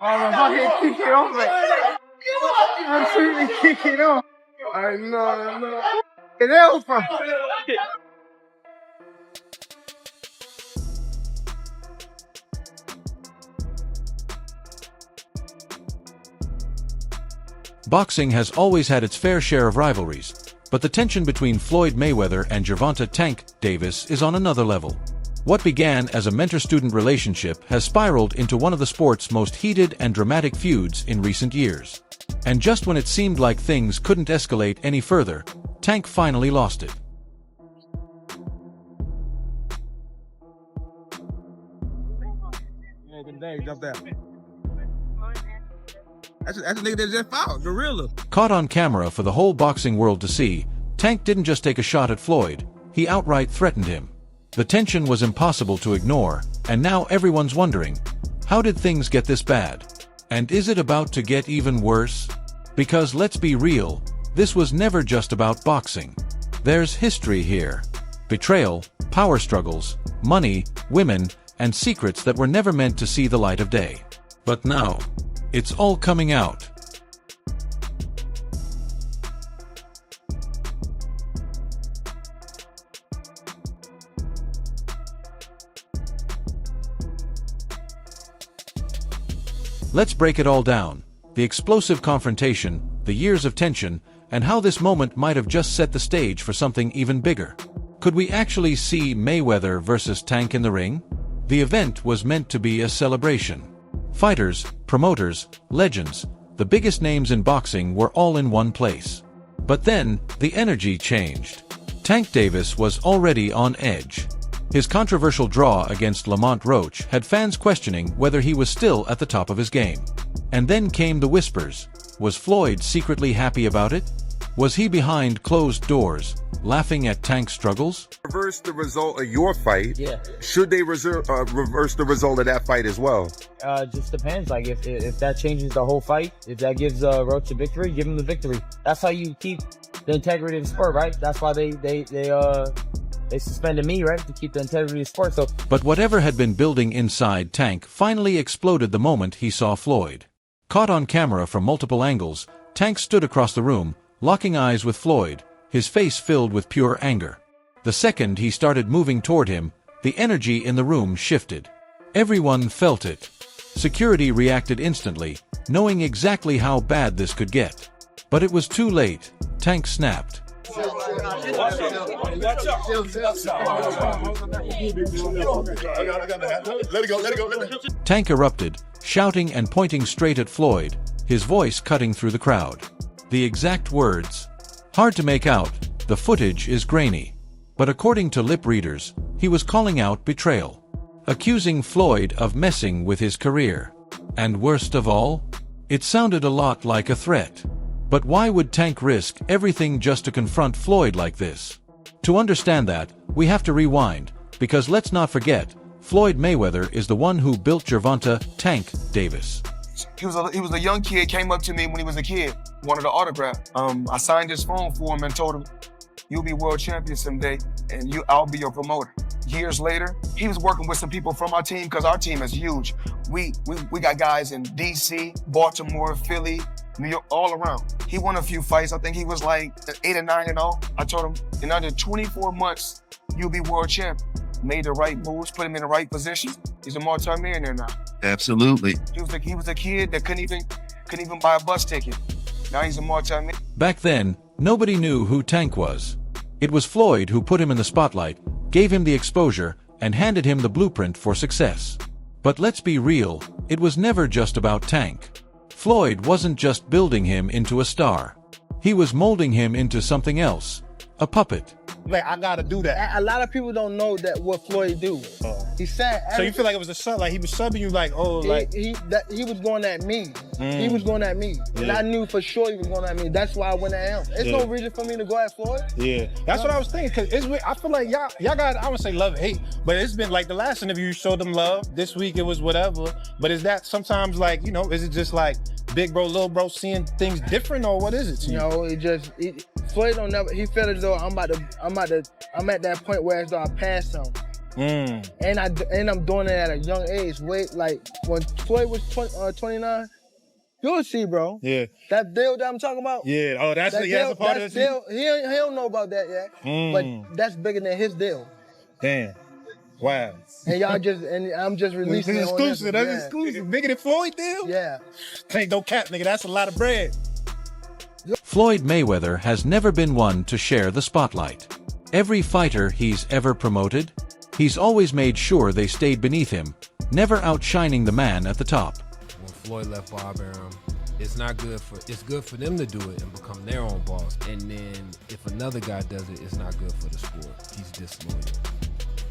I'm fucking kicking off, mate. I'm absolutely kicking off. I know. Get out, fam. Boxing has always had its fair share of rivalries, but the tension between Floyd Mayweather and Gervonta "Tank" Davis is on another level. What began as a mentor-student relationship has spiraled into one of the sport's most heated and dramatic feuds in recent years. And just when it seemed like things couldn't escalate any further, Tank finally lost it. That's a nigga that just fouled, gorilla. Caught on camera for the whole boxing world to see, Tank didn't just take a shot at Floyd, he outright threatened him. The tension was impossible to ignore, and now everyone's wondering, how did things get this bad? And is it about to get even worse? Because let's be real, this was never just about boxing. There's history here. Betrayal, power struggles, money, women, and secrets that were never meant to see the light of day. But now, it's all coming out. Let's break it all down. The explosive confrontation, the years of tension, and how this moment might have just set the stage for something even bigger. Could we actually see Mayweather versus Tank in the ring? The event was meant to be a celebration. Fighters, promoters, legends, the biggest names in boxing were all in one place. But then, the energy changed. Tank Davis was already on edge. His controversial draw against Lamont Roach had fans questioning whether he was still at the top of his game. And then came the whispers. Was Floyd secretly happy about it? Was he behind closed doors, laughing at Tank's struggles? Reverse the result of your fight. Yeah. Should they reverse the result of that fight as well? Just depends. Like if that changes the whole fight, if that gives Roach a victory, give him the victory. That's how you keep the integrity of the sport, right? That's why they suspended me, right, to keep the integrity of the sport. So, but whatever had been building inside Tank finally exploded the moment he saw Floyd. Caught on camera from multiple angles, Tank stood across the room, locking eyes with Floyd, his face filled with pure anger. The second he started moving toward him, the energy in the room shifted. Everyone felt it. Security reacted instantly, knowing exactly how bad this could get. But it was too late. Tank snapped. Tank erupted, shouting and pointing straight at Floyd, his voice cutting through the crowd. The exact words. Hard to make out, the footage is grainy. But according to lip readers, he was calling out betrayal, accusing Floyd of messing with his career. And worst of all, it sounded a lot like a threat. But why would Tank risk everything just to confront Floyd like this? To understand that, we have to rewind, because let's not forget, Floyd Mayweather is the one who built Gervonta "Tank" Davis. He was a young kid, came up to me when he was a kid, wanted an autograph. I signed his phone for him and told him, "You'll be world champion someday, and I'll be your promoter." Years later, he was working with some people from our team, because our team is huge. We got guys in DC, Baltimore, Philly, New York, all around. He won a few fights. I think he was like 8 or 9 and all. I told him, in under 24 months, you'll be world champion. Made the right moves, put him in the right position. He's a multi-millionaire now. Absolutely. He was a kid that couldn't even buy a bus ticket. Now he's a multi-millionaire. Back then, nobody knew who Tank was. It was Floyd who put him in the spotlight, gave him the exposure, and handed him the blueprint for success. But let's be real, it was never just about Tank. Floyd wasn't just building him into a star. He was molding him into something else, a puppet. Like, I gotta do that. A lot of people don't know that what Floyd do. He said. So you feel like it was a sub, like he was subbing you, like, oh, like he was going at me. He was going at me, and I knew for sure he was going at me. That's why I went at him. There's no reason for me to go at Floyd. Yeah, that's what I was thinking. Cause it's weird. I feel like y'all got, I would say love and hate, but it's been like the last interview you showed them love. This week it was whatever. But is that sometimes like, you know, is it just like big bro, little bro seeing things different, or what is it to you? No, Floyd don't never. He felt as though I'm at that point where as though I passed him. And I'm doing it at a young age. Wait, like when Floyd was 29, you'll see, bro. Yeah. That deal that I'm talking about. Yeah. Oh, that's a part of the deal. He don't know about that yet. But that's bigger than his deal. Damn. Wow. And I'm just releasing it. Exclusive. That's exclusive. Bigger than Floyd deal? Yeah. Ain't no cap, nigga. That's a lot of bread. Floyd Mayweather has never been one to share the spotlight. Every fighter he's ever promoted, he's always made sure they stayed beneath him, never outshining the man at the top. When Floyd left Bob Arum, it's good for them to do it and become their own boss. And then if another guy does it, it's not good for the sport. He's disloyal.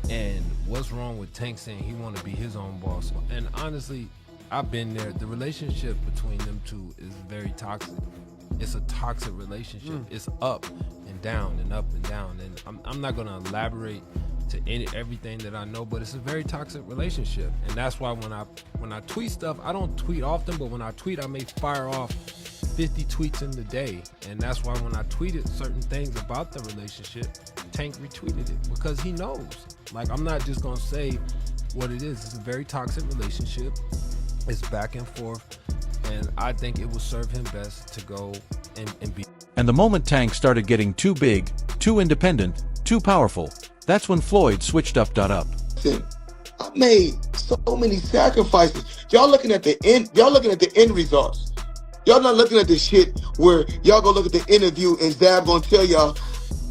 And what's wrong with Tank saying he want to be his own boss? And honestly, I've been there. The relationship between them two is very toxic. It's a toxic relationship. It's up and down and up and down. And I'm not going to elaborate to everything that I know, but it's a very toxic relationship. And that's why when I tweet stuff, I don't tweet often, but when I tweet, I may fire off 50 tweets in the day. And that's why when I tweeted certain things about the relationship, Tank retweeted it because he knows. Like, I'm not just gonna say what it is. It's a very toxic relationship. It's back and forth. And I think it will serve him best to go and be. And the moment Tank started getting too big, too independent, too powerful, that's when Floyd switched up. I made so many sacrifices. Y'all looking at the end. Y'all looking at the end results. Y'all not looking at the shit where y'all go look at the interview and Zab gonna tell y'all,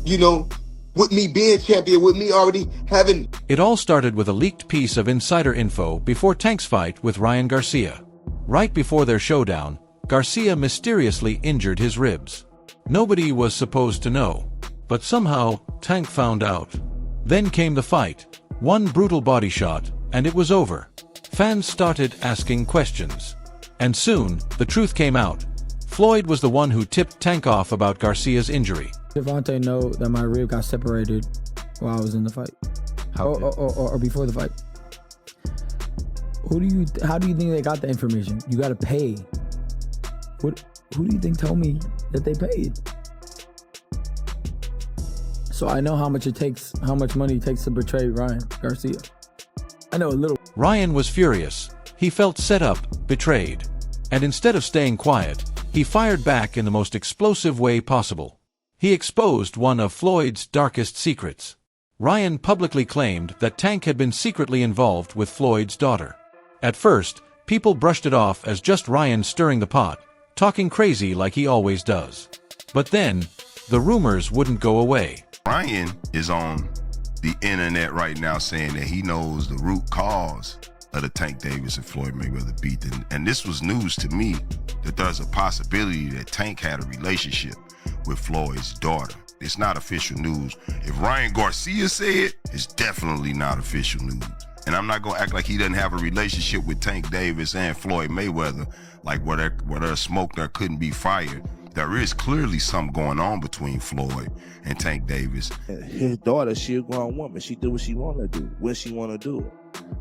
you know, with me being champion, with me already having. It all started with a leaked piece of insider info before Tank's fight with Ryan Garcia. Right before their showdown, Garcia mysteriously injured his ribs. Nobody was supposed to know, but somehow Tank found out. Then came the fight, one brutal body shot, and it was over. Fans started asking questions. And soon, the truth came out. Floyd was the one who tipped Tank off about Garcia's injury. Gervonta know that my rib got separated while I was in the fight, or before the fight. How do you think they got the information? You got to pay. Who do you think told me that they paid? So I know how much money it takes to betray Ryan Garcia. I know a little. Ryan was furious. He felt set up, betrayed. And instead of staying quiet, he fired back in the most explosive way possible. He exposed one of Floyd's darkest secrets. Ryan publicly claimed that Tank had been secretly involved with Floyd's daughter. At first, people brushed it off as just Ryan stirring the pot, talking crazy like he always does. But then, the rumors wouldn't go away. Ryan is on the internet right now saying that he knows the root cause of the Tank Davis and Floyd Mayweather beat. And this was news to me, that there's a possibility that Tank had a relationship with Floyd's daughter. It's not official news. If Ryan Garcia said it, it's definitely not official news. And I'm not gonna act like he doesn't have a relationship with Tank Davis and Floyd Mayweather, like where there's smoke there couldn't be fired. There is clearly something going on between Floyd and Tank Davis. His daughter, she a grown woman. She do what she want to do, when she want to do it.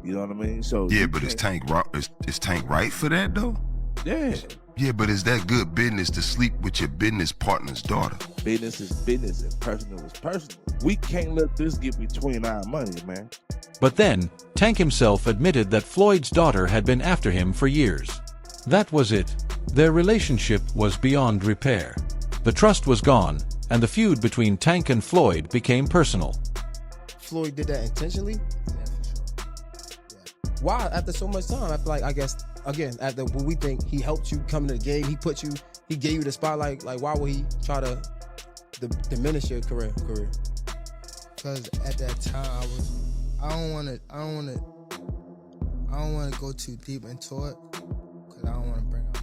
You know what I mean? So yeah, but is Tank right for that though? Yeah. Yeah, but is that good business to sleep with your business partner's daughter? Business is business and personal is personal. We can't let this get between our money, man. But then, Tank himself admitted that Floyd's daughter had been after him for years. That was it. Their relationship was beyond repair. The trust was gone, and the feud between Tank and Floyd became personal. Floyd did that intentionally? Yeah, for sure. Yeah. Why? After so much time, I feel like, I guess, again, after when we think he helped you come to the game, he gave you the spotlight, like why would he try to diminish your career? Because at that time I don't want to go too deep into it, because I don't want to bring up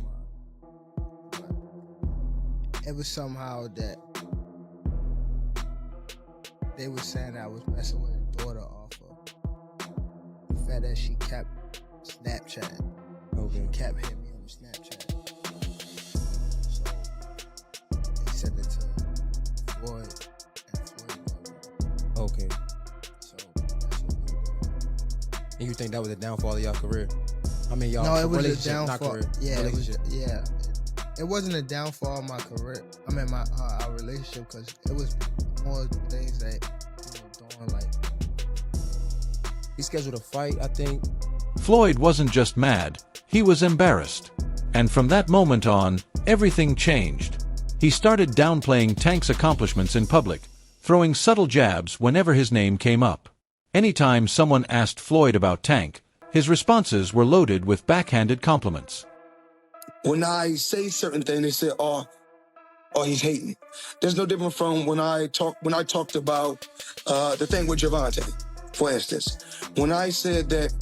but it was somehow that they were saying I was messing with his daughter off of the fact that she kept Snapchat. Okay. She kept hitting me on Snapchat. So they sent it to Floyd and Floyd. Okay. So that's what we did. And you think that was a downfall of y'all career? I mean, y'all. No, it was relationship, a downfall. not career. Yeah, relationship. It wasn't a downfall of my career. I mean, our relationship, because it was more things that we were doing, like He scheduled a fight, I think. Floyd wasn't just mad, he was embarrassed. And from that moment on, everything changed. He started downplaying Tank's accomplishments in public, throwing subtle jabs whenever his name came up. Anytime someone asked Floyd about Tank, his responses were loaded with backhanded compliments. When I say certain things, they say, oh, he's hating. There's no different from when I talked about the thing with Gervonta, for instance. When I said that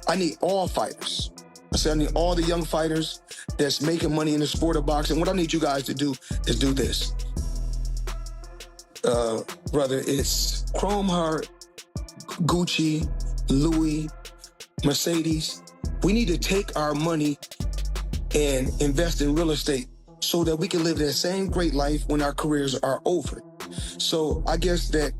I need all fighters. I said I need all the young fighters that's making money in the sport of boxing. What I need you guys to do is do this. Brother, it's Chrome Heart, Gucci, Louis, Mercedes. We need to take our money and invest in real estate so that we can live that same great life when our careers are over. So I guess that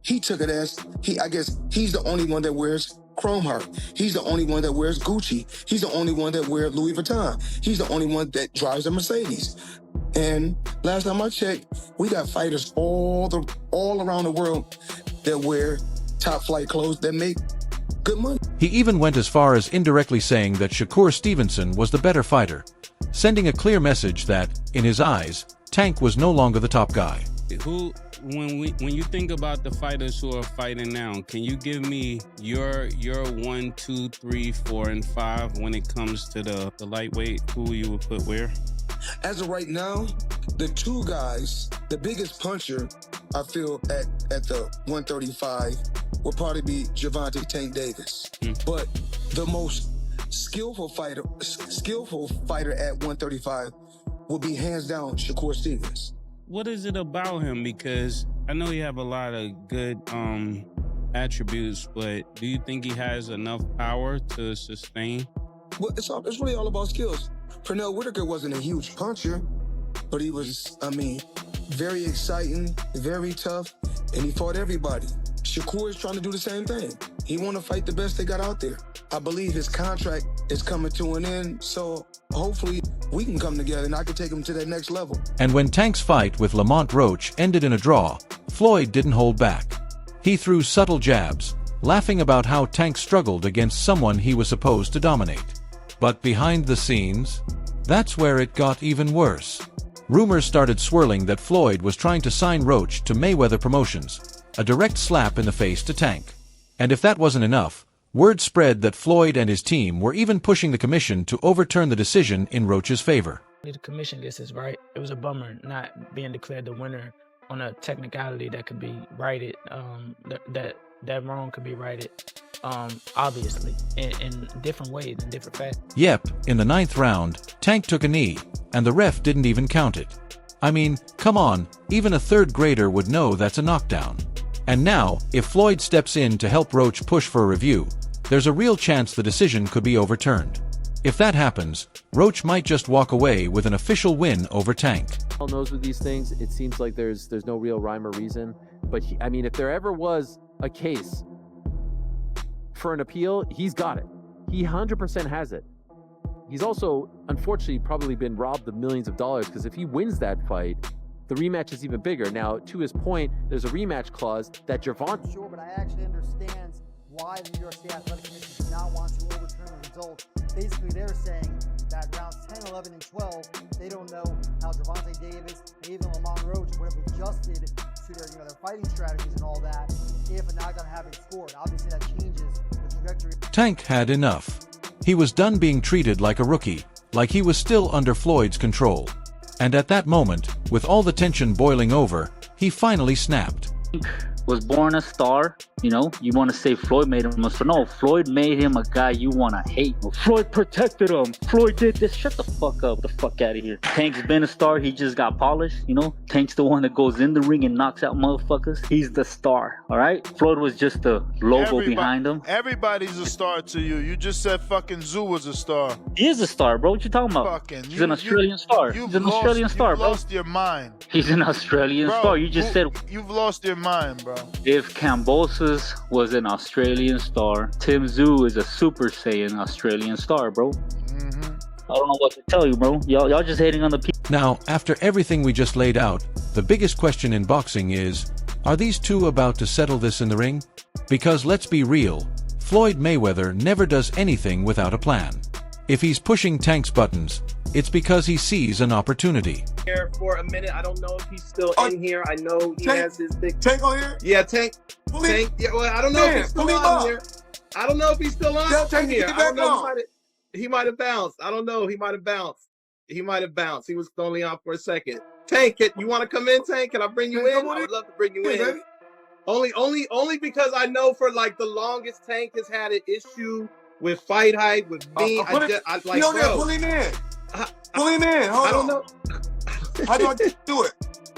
he took it as, I guess he's the only one that wears Chrome Heart. He's the only one that wears Gucci. He's the only one that wears Louis Vuitton. He's the only one that drives a Mercedes. And last time I checked, we got fighters all around the world that wear top flight clothes that make good money. He even went as far as indirectly saying that Shakur Stevenson was the better fighter, sending a clear message that, in his eyes, Tank was no longer the top guy. When you think about the fighters who are fighting now, can you give me your 1, 2, 3, 4, and 5 when it comes to the lightweight? Who you would put where? As of right now, the two guys, the biggest puncher, I feel at the 135 will probably be Gervonta Tank Davis. But the most skillful fighter at 135 will be hands down Shakur Stevens. What is it about him? Because I know you have a lot of good attributes, but do you think he has enough power to sustain? Well, it's really all about skills. Pernell Whitaker wasn't a huge puncher, but he was, very exciting, very tough, and he fought everybody. Shakur is trying to do the same thing. He want to fight the best they got out there. I believe his contract is coming to an end, so hopefully we can come together and I can take him to that next level. And when Tank's fight with Lamont Roach ended in a draw, Floyd didn't hold back. He threw subtle jabs, laughing about how Tank struggled against someone he was supposed to dominate. But behind the scenes, that's where it got even worse. Rumors started swirling that Floyd was trying to sign Roach to Mayweather Promotions, a direct slap in the face to Tank. And if that wasn't enough, word spread that Floyd and his team were even pushing the commission to overturn the decision in Roach's favor. The commission gets this right. It was a bummer not being declared the winner on a technicality that could be righted, that wrong could be righted, obviously, in different ways, in different facets. Yep, in the 9th round, Tank took a knee, and the ref didn't even count it. I mean, come on, even a 3rd grader would know that's a knockdown. And now, if Floyd steps in to help Roach push for a review, there's a real chance the decision could be overturned. If that happens, Roach might just walk away with an official win over Tank. All knows with these things, it seems like there's no real rhyme or reason. But if there ever was a case for an appeal, he's got it. He 100% has it. He's also, unfortunately, probably been robbed of millions of dollars, because if he wins that fight, the rematch is even bigger. Now, to his point, there's a rematch clause that Gervonta... Sure, but I actually understand why the New York State Athletic Commission does not want to overturn the result. Basically, they're saying that rounds 10, 11, and 12, they don't know how Gervonta Davis and even Lamont Roach would have adjusted to their fighting strategies and all that if a knockdown had been scored. Obviously, that changes the trajectory. Tank had enough. He was done being treated like a rookie, like he was still under Floyd's control. And at that moment, with all the tension boiling over, he finally snapped. Was born a star, you want to say Floyd made him a star. No, Floyd made him a guy you want to hate. Floyd protected him. Floyd did this. Shut the fuck up. The fuck out of here. Tank's been a star. He just got polished, Tank's the one that goes in the ring and knocks out motherfuckers. He's the star, all right? Floyd was just the logo behind him. Everybody's a star to you. You just said fucking Zoo was a star. He is a star, bro. What you talking about? He's an Australian star. He's an Australian star, bro. You've lost your mind. He's an Australian star. You just said... You've lost your mind, bro. If Kambosos was an Australian star, Tim Tszyu is a Super Saiyan Australian star, bro. I don't know what to tell you, bro. Y'all just hating on the people. Now, after everything we just laid out, the biggest question in boxing is, are these two about to settle this in the ring? Because let's be real, Floyd Mayweather never does anything without a plan. If he's pushing Tank's buttons, it's because he sees an opportunity. Here for a minute. I don't know if he's still in here. I know he Tank, has his big. Tank on here? Yeah, Tank. Tank. Yeah, well, I don't know if he's still on here. I don't know if he's still on here. I don't know. He might have bounced. I don't know. He might have bounced. He might have bounced. He was only on for a second. Tank, you want to come in, Tank? Can I bring you in? I would love to bring you in. Baby. Only because I know for like the longest Tank has had an issue with fight hype with me. I like, bro. Pull him in. Pull him in. Hold on. I don't know. How do I do it?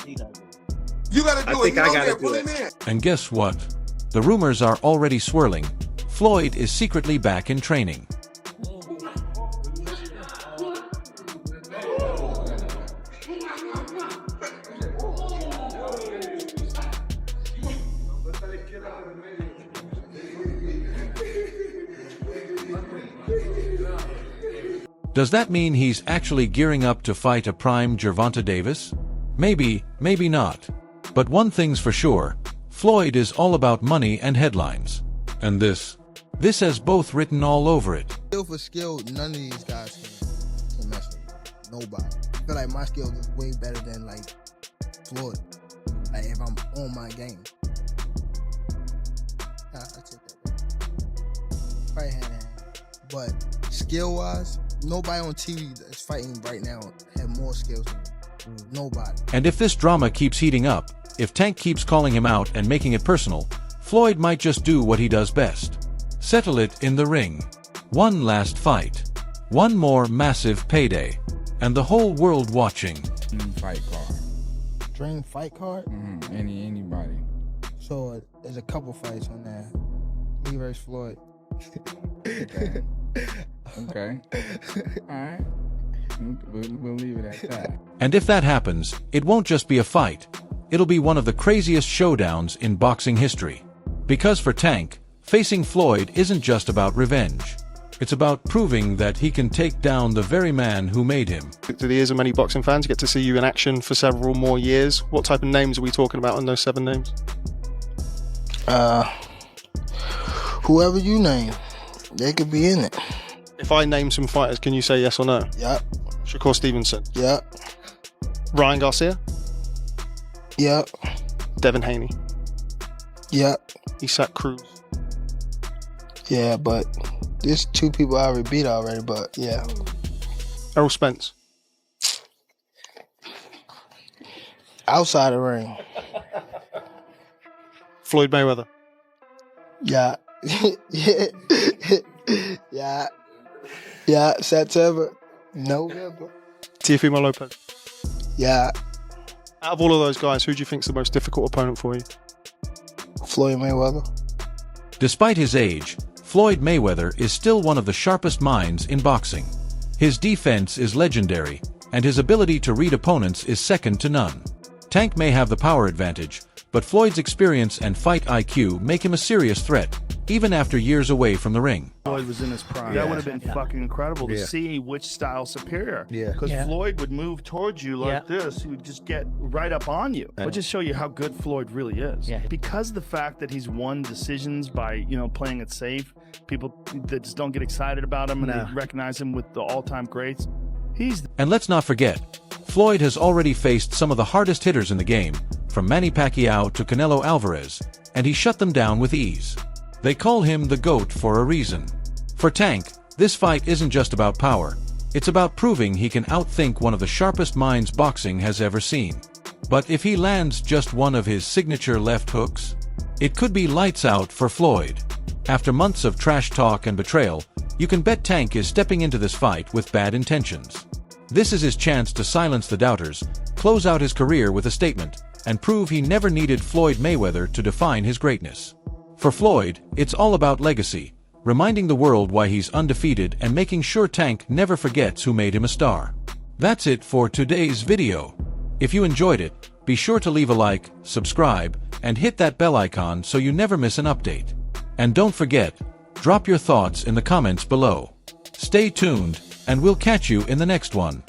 You gotta do it. I gotta do it. And guess what? The rumors are already swirling. Floyd is secretly back in training. Does that mean he's actually gearing up to fight a prime Gervonta Davis? Maybe, maybe not. But one thing's for sure, Floyd is all about money and headlines. And this has both written all over it. Skill for skill, none of these guys can mess with me. Nobody. I feel like my skill is way better than like Floyd. Like if I'm on my game. I take that. Probably hand in hand. But skill-wise, nobody on TV that's fighting right now have more skills than me. Nobody. And if this drama keeps heating up, if Tank keeps calling him out and making it personal, Floyd might just do what he does best. Settle it in the ring. One last fight. One more massive payday. And the whole world watching. Fight card. Dream fight card? Anybody. So there's a couple fights on there. Me versus Floyd. Okay. All right. We'll leave it at that. And if that happens, it won't just be a fight. It'll be one of the craziest showdowns in boxing history. Because for Tank, facing Floyd isn't just about revenge. It's about proving that he can take down the very man who made him. To the ears of many boxing fans, get to see you in action for several more years. What type of names are we talking about on those 7 names? Whoever you name, they could be in it. If I name some fighters, can you say yes or no? Yep. Shakur Stevenson? Yep. Ryan Garcia? Yep. Devin Haney? Yep. Isaac Cruz? Yeah, but there's 2 people I already beat already, but yeah. Errol Spence? Outside the ring. Floyd Mayweather? Yeah. Yeah. Yeah, September. November. Teofimo Lopez? Yeah. Out of all of those guys, who do you think is the most difficult opponent for you? Floyd Mayweather. Despite his age, Floyd Mayweather is still one of the sharpest minds in boxing. His defense is legendary, and his ability to read opponents is second to none. Tank may have the power advantage, but Floyd's experience and fight IQ make him a serious threat, even after years away from the ring. Floyd was in his prime. That would have been fucking incredible to see which style's superior. Yeah. Because Floyd would move towards you like this. He would just get right up on you. But just show you how good Floyd really is. Yeah. Because the fact that he's won decisions by, playing it safe, people that just don't get excited about him and they recognize him with the all-time greats. And let's not forget, Floyd has already faced some of the hardest hitters in the game, from Manny Pacquiao to Canelo Alvarez, and he shut them down with ease. They call him the GOAT for a reason. For Tank, this fight isn't just about power. It's about proving he can outthink one of the sharpest minds boxing has ever seen. But if he lands just one of his signature left hooks, it could be lights out for Floyd. After months of trash talk and betrayal, you can bet Tank is stepping into this fight with bad intentions. This is his chance to silence the doubters, close out his career with a statement, and prove he never needed Floyd Mayweather to define his greatness. For Floyd, it's all about legacy, reminding the world why he's undefeated and making sure Tank never forgets who made him a star. That's it for today's video. If you enjoyed it, be sure to leave a like, subscribe, and hit that bell icon so you never miss an update. And don't forget, drop your thoughts in the comments below. Stay tuned, and we'll catch you in the next one.